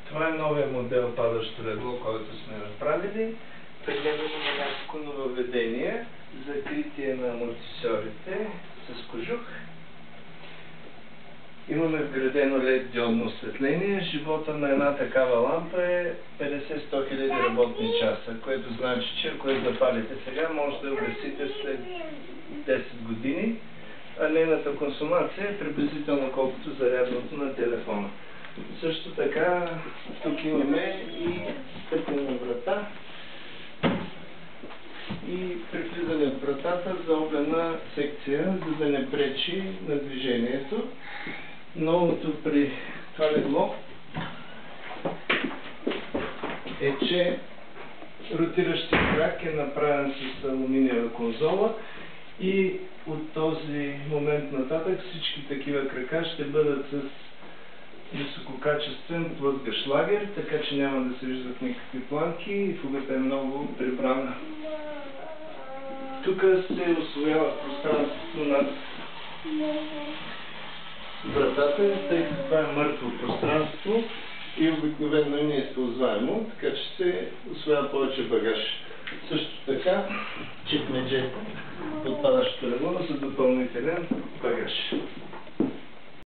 Това е новия модел падащо легло, който сме направили. Прегледаме на няколко нововведения. Закритие на амортисьорите с кожух. Имаме вградено LED диодно осветление. Живота на една такава лампа е 50-100 хиляди работни часа, което значи, че ако я запалите сега, може да я угасите след 10 години, а нейната консумация е приблизително колкото зарядното на телефона. Също така, тук имаме и стъклена врата и при влизане от вратата заоблена секция, за да не пречи на движението. Новото при това легло е, че ротиращия крак е направен с алуминиева конзола и от този момент нататък всички такива крака ще бъдат с висококачествен плътгащ лагер, така че няма да се виждат никакви планки и фугата е много прибрана. Тук се усвоява пространството над вратата, тъй като това е мъртво пространство и обикновено не е използваемо, така че се усвоява повече багаж. Също така, чекмедже под падащото легло за допълнителен багаж.